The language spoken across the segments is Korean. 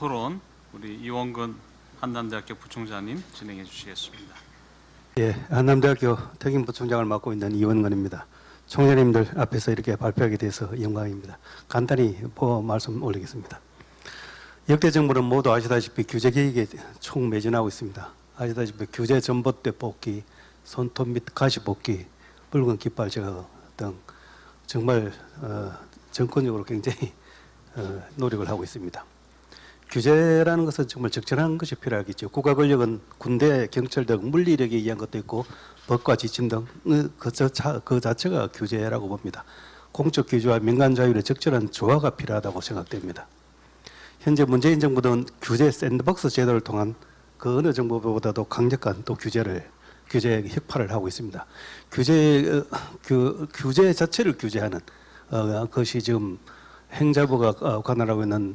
토론 우리 이원근 한남대학교 부총장님 진행해 주시겠습니다. 예, 한남대학교 특임부총장을 맡고 있는 이원근입니다. 총장님들 앞에서 이렇게 발표하게 돼서 영광입니다. 간단히 말씀 올리겠습니다. 역대 정부는 모두 아시다시피 규제 개혁에 총매진하고 있습니다. 아시다시피 규제 전봇대 뽑기, 손톱 및 가시 뽑기, 붉은 깃발 제거 등 정말 정권적으로 굉장히 노력을 하고 있습니다. 규제라는 것은 정말 적절한 것이 필요하겠죠. 국가 권력은 군대, 경찰 등 물리력에 의한 것도 있고 법과 지침 등 그 자체가 규제라고 봅니다. 공적 규제와 민간 자율의 적절한 조화가 필요하다고 생각됩니다. 현재 문재인 정부는 규제 샌드박스 제도를 통한 그 어느 정부보다도 강력한 또 규제 혁파를 하고 있습니다. 규제 자체를 규제하는 것이 지금 행자부가 관할하고 있는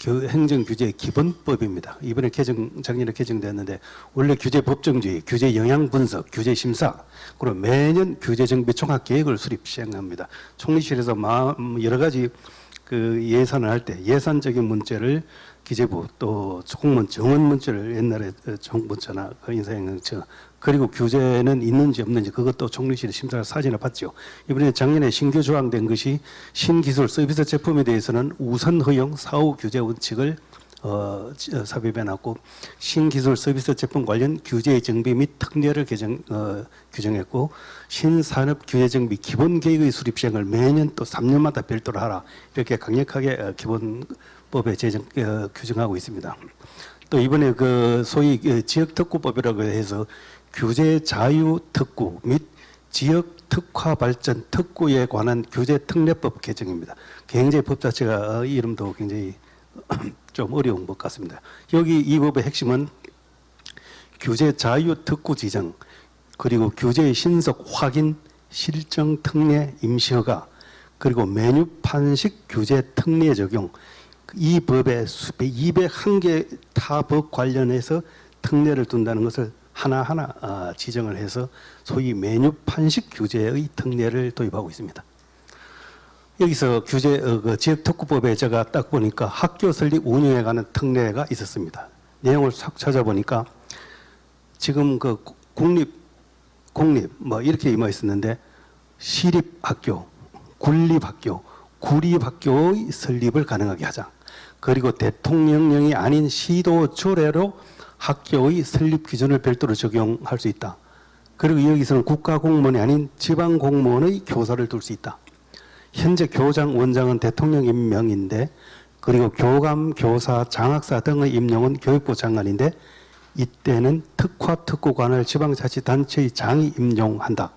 행정규제 기본법입니다. 이번에 작년에 개정되었는데 원래 규제 법정주의, 규제 영향 분석, 규제 심사, 그리고 매년 규제 정비 종합 계획을 수립 시행합니다. 총리실에서 여러 가지 그 예산을 할 때 예산적인 문제를 기재부 또 공무원 정원 문제를 옛날에 정부처나 인사행정처 그리고 규제는 있는지 없는지 그것도 총리실의 심사를 사진을 봤죠. 이번에 작년에 신규 조항된 것이 신기술 서비스 제품에 대해서는 우선 허용 사후 규제 원칙을 삽입해 놨고 신기술 서비스 제품 관련 규제 정비 및 특례를 규정했고 신산업 규제 정비 기본 계획의 수립 시행을 매년 또 3년마다 별도로 하라 이렇게 강력하게 기본법에 규정하고 있습니다. 또 이번에 그 소위 지역특구법이라고 해서 규제 자유 특구 및 지역 특화 발전 특구에 관한 규제 특례법 개정입니다. 굉장히 법 자체가 이름도 굉장히 좀 어려운 것 같습니다. 여기 이 법의 핵심은 규제 자유 특구 지정 그리고 규제의 신속 확인 실정 특례 임시허가 그리고 메뉴 판식 규제 특례 적용 이 법에 201개 타 법 관련해서 특례를 둔다는 것을 하나하나 지정을 해서 소위 메뉴 판식 규제의 특례를 도입하고 있습니다. 여기서 지역특구법에 제가 딱 보니까 학교 설립 운영에 관한 특례가 있었습니다. 내용을 싹 찾아보니까 지금 그 공립 뭐 이렇게 임해 있었는데 시립학교, 군립학교, 구립학교의 설립을 가능하게 하자. 그리고 대통령령이 아닌 시도 조례로 학교의 설립 기준을 별도로 적용할 수 있다. 그리고 여기서는 국가공무원이 아닌 지방공무원의 교사를 둘 수 있다. 현재 교장, 원장은 대통령 임명인데 그리고 교감, 교사, 장학사 등의 임명은 교육부 장관인데 이때는 특화, 특구관을 지방자치단체의 장이 임용한다.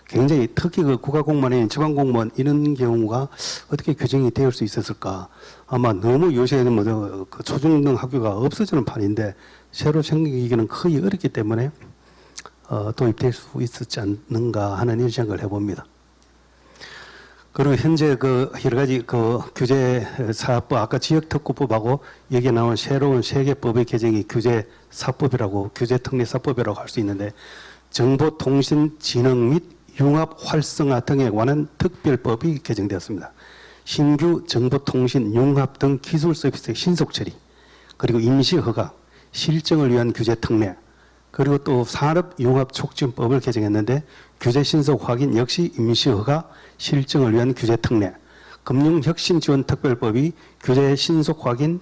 굉장히 특히 그 국가공무원이 지방공무원 이런 경우가 어떻게 규정이 될 수 있었을까? 아마 너무 요새는 그 초중등 학교가 없어지는 판인데 새로 생기기는 거의 어렵기 때문에 도입될 수 있었지 않는가 하는 이런 생각을 해봅니다. 그리고 현재 그 여러 가지 그 규제 사업법 아까 지역특구법하고 여기에 나온 새로운 3개 법의 개정이 규제 사법이라고 규제 특례 사법이라고 할 수 있는데 정보통신진흥 및 융합 활성화 등에 관한 특별법이 개정되었습니다. 신규 정보통신 융합 등 기술 서비스의 신속 처리 그리고 임시 허가 실정을 위한 규제 특례 그리고 또 산업융합촉진법을 개정했는데 규제 신속 확인 역시 임시 허가 실정을 위한 규제 특례 금융혁신지원특별법이 규제 신속 확인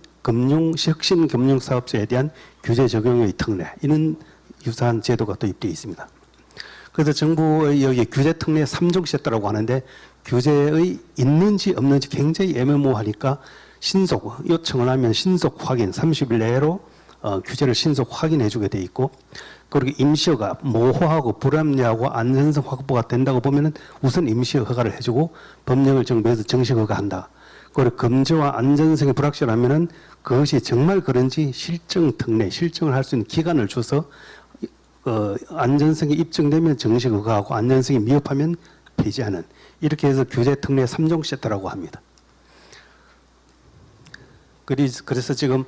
혁신 금융사업자에 대한 규제 적용의 특례 이런 유사한 제도가 도입되어 있습니다. 그래서 정부의 여기 규제 특례 3종 세트라고 하는데 규제의 있는지 없는지 굉장히 애매모호하니까 신속 요청을 하면 신속 확인 30일 내로 규제를 신속 확인해 주게 돼 있고 그리고 임시허가 모호하고 불합리하고 안전성 확보가 된다고 보면은 우선 임시허가를 해주고 법령을 정비해서 정식허가한다. 그리고 검증과 안전성이 불확실하면은 그것이 정말 그런지 실증 특례 실증을 할 수 있는 기간을 줘서 안전성이 입증되면 정식허가하고 안전성이 미흡하면 폐지하는 이렇게 해서 규제 특례 3종 세트라고 합니다. 그래서 지금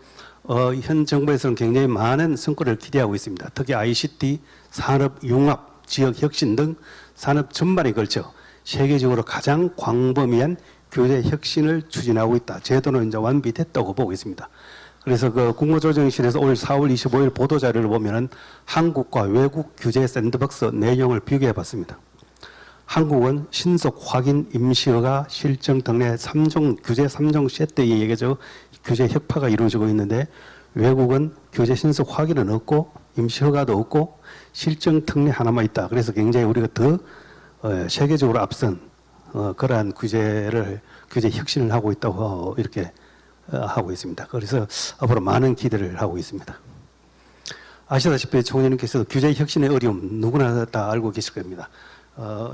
현 정부에서는 굉장히 많은 성과를 기대하고 있습니다. 특히 ICT, 산업융합, 지역혁신 등 산업 전반에 걸쳐 세계적으로 가장 광범위한 교재 혁신을 추진하고 있다. 제도는 이제 완비됐다고 보고 있습니다. 그래서 그 국무조정실에서 올 4월 25일 보도자료를 보면은 한국과 외국 규제 샌드박스 내용을 비교해 봤습니다. 한국은 신속 확인 임시허가 실정 등의 3종 규제 3종 세트에 의해서 규제 혁파가 이루어지고 있는데 외국은 규제 신속 확인은 없고 임시허가도 없고 실정 특례 하나만 있다. 그래서 굉장히 우리가 더 세계적으로 앞선 그러한 규제 혁신을 하고 있다고 이렇게 하고 있습니다. 그래서 앞으로 많은 기대를 하고 있습니다. 아시다시피 총재님께서 규제 혁신의 어려움 누구나 다 알고 계실 겁니다.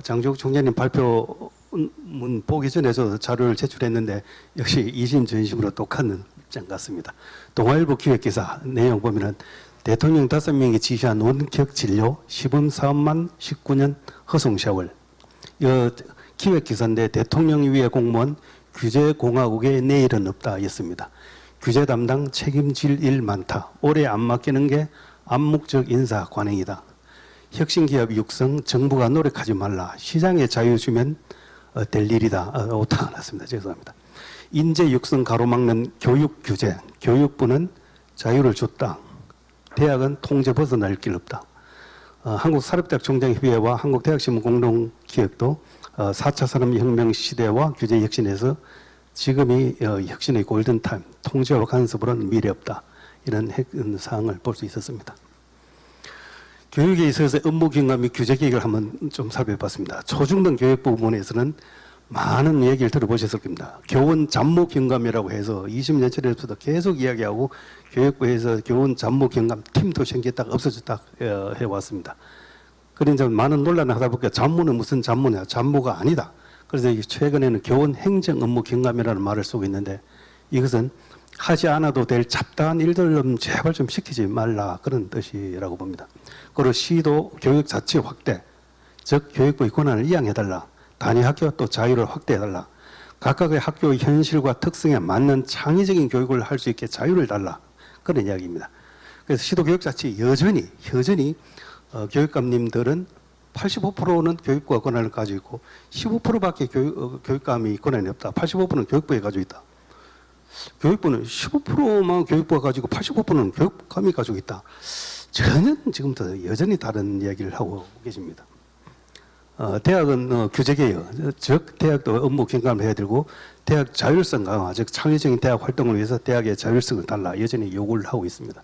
장주국 총재님 발표문 보기 전에 저 자료를 제출했는데 역시 이심전심으로 똑같은 입장 같습니다. 동아일보 기획기사 내용 보면은 대통령 5명이 지시한 원격 진료 시범 사업만 19년 허송세월. 기획기사인데 대통령 위에 공무원 규제공화국의 내일은 없다였습니다. 규제 담당 책임질 일 많다. 올해 안 맡기는 게 암묵적 인사 관행이다. 혁신기업 육성 정부가 노력하지 말라. 시장에 자유 주면 될 일이다. 오타가 났습니다. 죄송합니다. 인재 육성 가로막는 교육 규제. 교육부는 자유를 줬다. 대학은 통제 벗어날 길 없다. 한국사립대학 총장협의회와 한국대학신문 공동기획도 4차 산업혁명 시대와 규제 혁신에서 지금이 혁신의 골든타임, 통제와 간섭으로는 미래 없다. 이런 사항을 볼 수 있었습니다. 교육에 있어서 업무 경감 및 규제 계획을 한번 좀 살펴봤습니다. 초중등 교육 부분에서는 많은 얘기를 들어보셨을 겁니다. 교원 잡무 경감이라고 해서 20년 전에부터 계속 이야기하고 교육부에서 교원 잡무 경감 팀도 생겼다가 없어졌다 해왔습니다. 그런데 많은 논란을 하다 보니까 잡무는 무슨 잡무냐? 잡무가 아니다. 그래서 최근에는 교원 행정 업무 경감이라는 말을 쓰고 있는데 이것은 하지 않아도 될 잡다한 일들은 제발 좀 시키지 말라 그런 뜻이라고 봅니다. 그리고 시도 교육 자치 확대, 즉 교육부의 권한을 이양해달라. 단위 학교 또 자유를 확대해달라. 각각의 학교의 현실과 특성에 맞는 창의적인 교육을 할 수 있게 자유를 달라. 그런 이야기입니다. 그래서 시도 교육 자치 여전히 교육감님들은 85%는 교육부가 권한을 가지고 있고 15%밖에 교육감이 권한이 없다. 85%는 교육부에 가지고 있다. 교육부는 15%만 교육부가 가지고 85%는 교육감이 가지고 있다. 전혀 지금부터 여전히 다른 이야기를 하고 계십니다. 대학은 규제개혁, 즉 대학도 업무 경감을 해야 되고 대학 자율성 강화, 즉 창의적인 대학 활동을 위해서 대학의 자율성을 달라 여전히 요구를 하고 있습니다.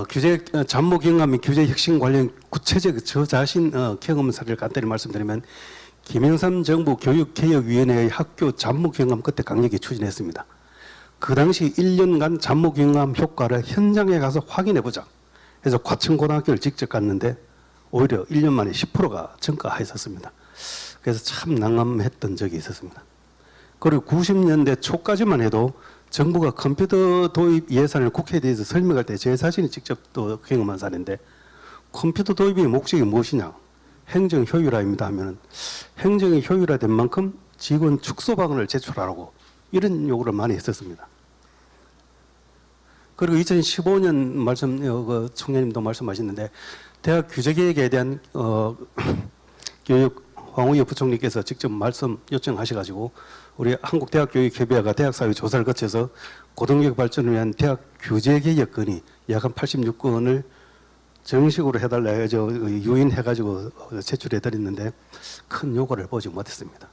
규제 잡무 경감 및 규제 혁신 관련 구체적 저 자신 경험 사례를 간단히 말씀드리면 김영삼 정부 교육개혁위원회의 학교 잡무 경감 그때 강력히 추진했습니다. 그 당시 1년간 잡무 경감 효과를 현장에 가서 확인해보자 해서 과천고등학교를 직접 갔는데 오히려 1년 만에 10%가 증가했었습니다. 그래서 참 난감했던 적이 있었습니다. 그리고 90년대 초까지만 해도 정부가 컴퓨터 도입 예산을 국회에 대해서 설명할 때 제 자신이 직접 또 경험한 사례인데 컴퓨터 도입의 목적이 무엇이냐? 행정 효율화입니다 하면은 행정이 효율화된 만큼 직원 축소방안을 제출하라고 이런 요구를 많이 했었습니다. 그리고 2015년 총장님도 말씀하셨는데 대학 규제개혁에 대한 교육 황우여 부총리께서 직접 말씀 요청하셔가지고 우리 한국대학교육협의회가 대학사회 조사를 거쳐서 고등교육 발전을 위한 대학 규제개혁 건의 약 한 86건을 정식으로 해달라 해서 유인해가지고 제출해드렸는데 큰 요구를 보지 못했습니다.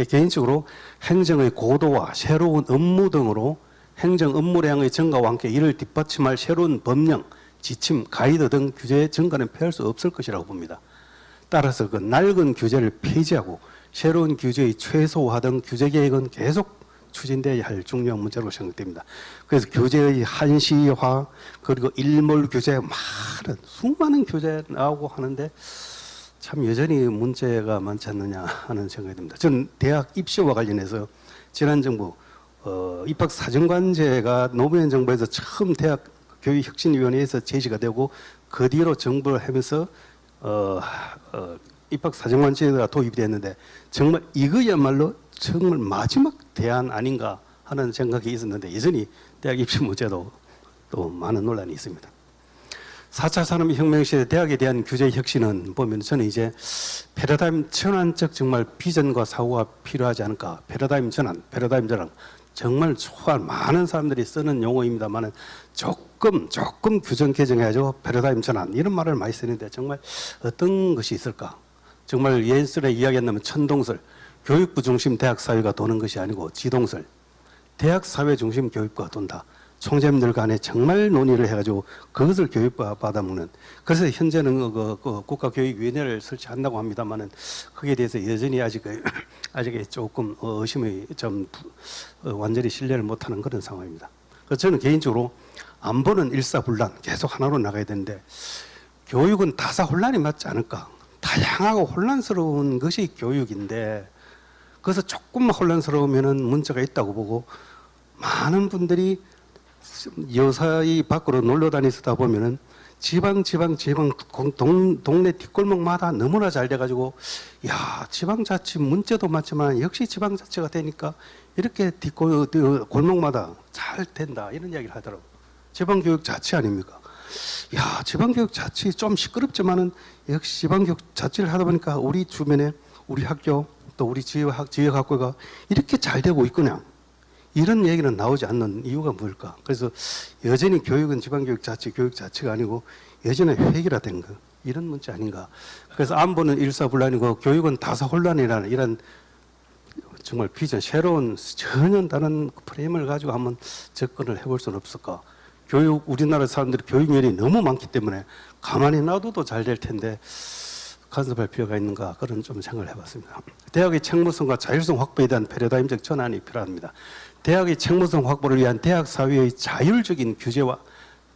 개인적으로 행정의 고도화, 새로운 업무 등으로 행정 업무량의 증가와 함께 이를 뒷받침할 새로운 법령, 지침, 가이드 등 규제 증가는 피할 수 없을 것이라고 봅니다. 따라서 그 낡은 규제를 폐지하고 새로운 규제의 최소화 등 규제 계획은 계속 추진돼야 할 중요한 문제로 생각됩니다. 그래서 규제의 한시화 그리고 일몰 규제 수많은 규제 나오고 하는데 참 여전히 문제가 많지 않느냐 하는 생각이 듭니다. 저는 대학 입시와 관련해서 지난 정부 입학사정관제가 노무현 정부에서 처음 대학 교육혁신위원회에서 제시가 되고 그 뒤로 정부를 하면서 입학사정관제가 도입이 됐는데 정말 이거야말로 정말 마지막 대안 아닌가 하는 생각이 있었는데 여전히 대학 입시 문제도 또 많은 논란이 있습니다. 4차 산업혁명 시대 대학에 대한 규제 혁신은 보면 저는 이제 패러다임 전환적 정말 비전과 사고가 필요하지 않을까. 패러다임 전환. 정말 초안 많은 사람들이 쓰는 용어입니다만은 조금 규정 개정해야죠. 패러다임 전환 이런 말을 많이 쓰는데 정말 어떤 것이 있을까? 정말 예전에 이야기한다면 천동설, 교육부 중심 대학 사회가 도는 것이 아니고 지동설, 대학 사회 중심 교육부가 돈다. 총재님들 간에 정말 논의를 해가지고 그것을 교육부가 받아먹는. 그래서 현재는 국가교육위원회를 설치한다고 합니다만은 거기에 대해서 여전히 아직 조금 의심이 좀 완전히 신뢰를 못하는 그런 상황입니다. 그래서 저는 개인적으로 안보는 일사불란 계속 하나로 나가야 되는데 교육은 다사혼란이 맞지 않을까. 다양하고 혼란스러운 것이 교육인데 그래서 조금만 혼란스러우면은 문제가 있다고 보고 많은 분들이 여사히 밖으로 놀러 다니시다 보면은 동네 뒷골목마다 너무나 잘 돼가지고 야 지방자치 문제도 맞지만 역시 지방자치가 되니까 이렇게 골목마다 잘 된다 이런 이야기를 하더라고요. 지방교육 자치 아닙니까? 야 지방교육 자치 좀 시끄럽지만은 역시 지방교육 자치를 하다 보니까 우리 주변에 우리 학교 또 우리 지역학교가 이렇게 잘 되고 있구나. 이런 얘기는 나오지 않는 이유가 뭘까? 그래서 여전히 교육은 지방교육 자치, 교육 자치가 아니고 여전히 획일화된 거 이런 문제 아닌가? 그래서 안보는 일사불란이고 교육은 다사혼란이라는 이런 정말 비전, 새로운 전혀 다른 프레임을 가지고 한번 접근을 해볼 수는 없을까? 교육 우리나라 사람들이 교육열이 너무 많기 때문에 가만히 놔둬도 잘 될 텐데 간섭할 필요가 있는가 그런 좀 생각을 해봤습니다. 대학의 책무성과 자율성 확보에 대한 패러다임적 전환이 필요합니다. 대학의 책무성 확보를 위한 대학 사회의 자율적인 규제와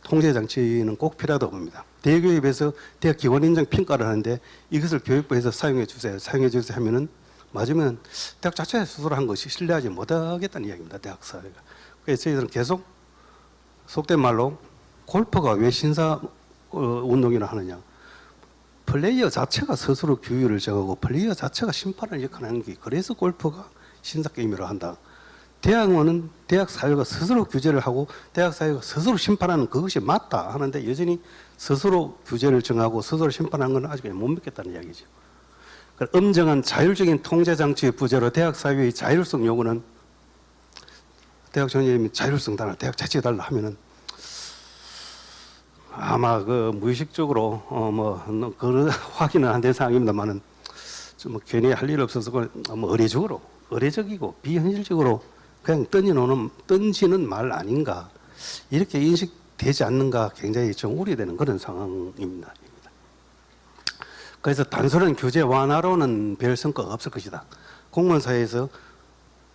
통제 장치는 꼭 필요하다고 봅니다. 대교육에서 대학 기원 인정 평가를 하는데 이것을 교육부에서 사용해 주세요 하면은 맞으면 대학 자체 스스로 한 것이 신뢰하지 못하겠다는 이야기입니다. 대학 사회가. 그래서 저희들은 계속 속된 말로 골프가 왜 신사 운동이라 하느냐. 플레이어 자체가 스스로 규율을 정하고 플레이어 자체가 심판을 역할하는 게 그래서 골프가 신사 게임이라고 한다. 대학원은 대학 사회가 스스로 규제를 하고 대학 사회가 스스로 심판하는 그것이 맞다 하는데 여전히 스스로 규제를 정하고 스스로 심판하는 건 아직 못 믿겠다는 이야기죠. 그러니까 엄정한 자율적인 통제 장치의 부재로 대학 사회의 자율성 요구는 대학 전체님이 자율성 달라, 대학 자체 달라 하면은 아마 그 무의식적으로 그 확인은 안 된 상황입니다만은 좀 괜히 할 일 없어서 의례적이고 비현실적으로 그냥 던지는 말 아닌가 이렇게 인식되지 않는가 굉장히 좀 우려되는 그런 상황입니다. 그래서 단순한 규제 완화로는 별 성과가 없을 것이다. 공무원 사회에서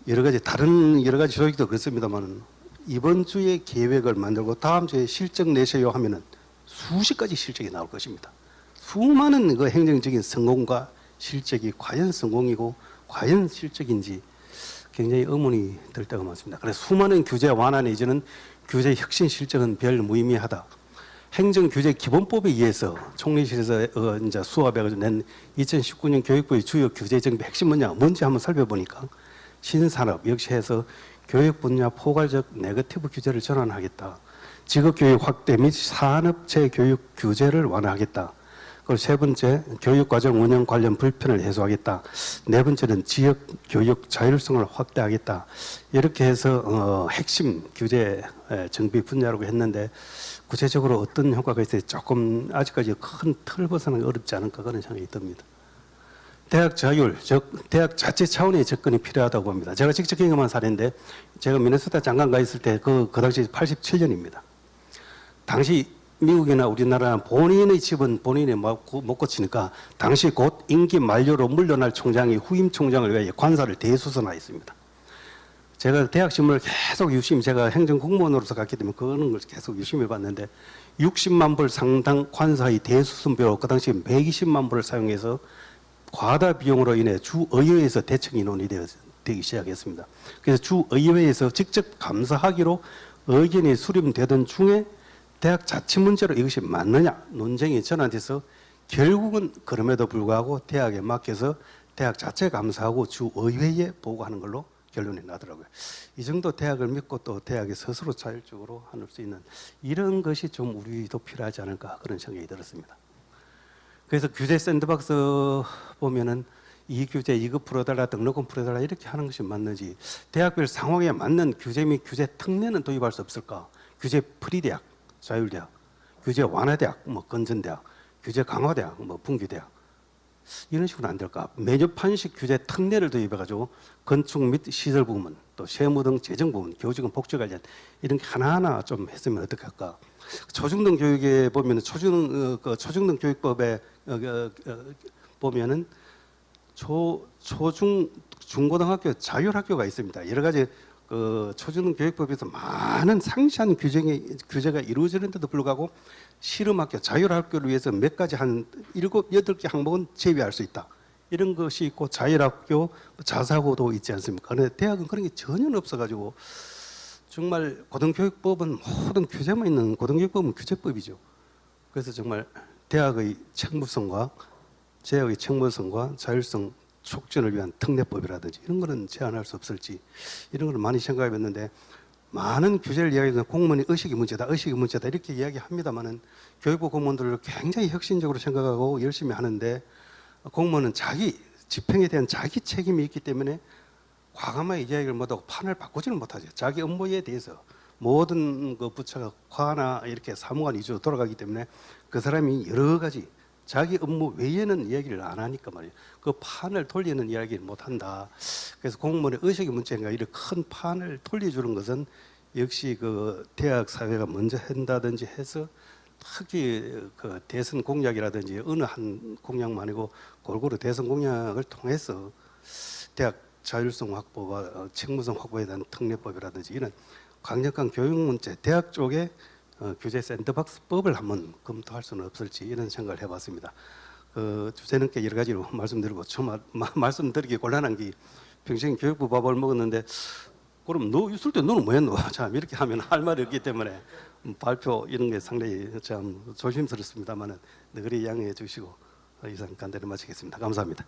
여러 가지 조직도 그렇습니다만 이번 주에 계획을 만들고 다음 주에 실적 내세요 하면은 수십 가지 실적이 나올 것입니다. 수많은 그 행정적인 성공과 실적이 과연 성공이고 과연 실적인지 굉장히 의문이 들 때가 많습니다. 그래서 수많은 규제 완화 내지는 규제 혁신 실적은 별 무의미하다. 행정규제 기본법에 의해서 총리실에서 이제 수합해가지고 낸 2019년 교육부의 주요 규제 정비 핵심 뭔지 한번 살펴보니까 신산업 역시 해서 교육 분야 포괄적 네거티브 규제를 전환하겠다. 직업교육 확대 및 산업체 교육 규제를 완화하겠다. 그리고 세 번째, 교육과정 운영 관련 불편을 해소하겠다. 네 번째는 지역 교육 자율성을 확대하겠다. 이렇게 해서 핵심 규제 정비 분야라고 했는데 구체적으로 어떤 효과가 있을지 조금 아직까지 큰 틀 벗어나기 어렵지 않을까 그런 생각이 듭니다. 대학 자율, 즉 대학 자체 차원의 접근이 필요하다고 봅니다. 제가 직접 경험한 사례인데 제가 미네소타 장관 가 있을 때 그 당시 87년입니다. 당시 미국이나 우리나라 본인의 집은 본인이 못 고치니까 당시 곧 임기 만료로 물러날 총장이 후임 총장을 위해 관사를 대수선하였습니다. 제가 대학 신문을 계속 유심히 제가 행정공무원으로서 갔기 때문에 그런 걸 계속 유심히 봤는데 60만 불 상당 관사의 대수선비로 그 당시 120만 불을 사용해서 과다 비용으로 인해 주의회에서 대책이 논의되기 시작했습니다. 그래서 주의회에서 직접 감사하기로 의견이 수렴되던 중에 대학 자치 문제로 이것이 맞느냐 논쟁이 전환돼서 결국은 그럼에도 불구하고 대학에 맡겨서 대학 자체 감사하고 주의회에 보고하는 걸로 결론이 나더라고요. 이 정도 대학을 믿고 또 대학이 스스로 자율적으로 할 수 있는 이런 것이 좀 우리도 필요하지 않을까 그런 생각이 들었습니다. 그래서 규제 샌드박스 보면은 이 규제 이거 풀어달라 등록금 풀어달라 이렇게 하는 것이 맞는지 대학별 상황에 맞는 규제 및 규제 특례는 도입할 수 없을까? 규제 프리대학, 자율대학, 규제 완화대학, 뭐 건전대학, 규제 강화대학, 뭐 분규대학 이런 식으로 안 될까? 메뉴판식 규제 특례를 도입해가지고 건축 및 시설 부문, 또 세무 등 재정 부문, 교직원 복지 관련 이런 게 하나하나 좀 했으면 어떻게 할까? 초중등 교육에 보면은 초중등 교육법에 보면은 중고등학교 자율학교가 있습니다. 여러 가지 초중등 교육법에서 많은 상세한 규제가 이루어지는데도 불구하고 실험학교, 자율학교를 위해서 몇 가지 한 7, 8개 항목은 제외할 수 있다. 이런 것이 있고 자율학교, 자사고도 있지 않습니까? 그런데 대학은 그런 게 전혀 없어가지고 정말 고등교육법은 모든 규제만 있는 고등교육법은 규제법이죠. 그래서 정말 대학의 책무성과 재학의 책무성과 자율성 촉진을 위한 특례법이라든지 이런 거는 제한할 수 없을지 이런 거는 많이 생각해봤는데 많은 규제를 이야기하는 공무원이 의식이 문제다 이렇게 이야기합니다만은 교육부 공무원들을 굉장히 혁신적으로 생각하고 열심히 하는데 공무원은 자기 집행에 대한 자기 책임이 있기 때문에 과감하게 이야기를 못하고 판을 바꾸지는 못하죠. 자기 업무에 대해서 모든 그 부처가 과나 이렇게 사무관 위주로 돌아가기 때문에 그 사람이 여러 가지 자기 업무 외에는 이야기를 안 하니까 말이에요. 그 판을 돌리는 이야기를 못 한다. 그래서 공무원의 의식의 문제인가 이렇게 큰 판을 돌려주는 것은 역시 그 대학 사회가 먼저 한다든지 해서 특히 그 대선 공약이라든지 어느 한 공약만 아니고 골고루 대선 공약을 통해서 대학 자율성 확보와 책무성 확보에 대한 특례법이라든지 이런 강력한 교육 문제, 대학 쪽에 규제 샌드박스법을 한번 검토할 수는 없을지 이런 생각을 해봤습니다. 주제는께 여러 가지로 말씀드리고 좀 말씀드리기 곤란한 게 평생 교육부 밥을 먹었는데 그럼 너 있을 때 너는 뭐 했노? 참 이렇게 하면 할 말이 없기 때문에 발표 이런 게 상당히 참 조심스럽습니다만은 너그리 양해해 주시고 이상 간단히 마치겠습니다. 감사합니다.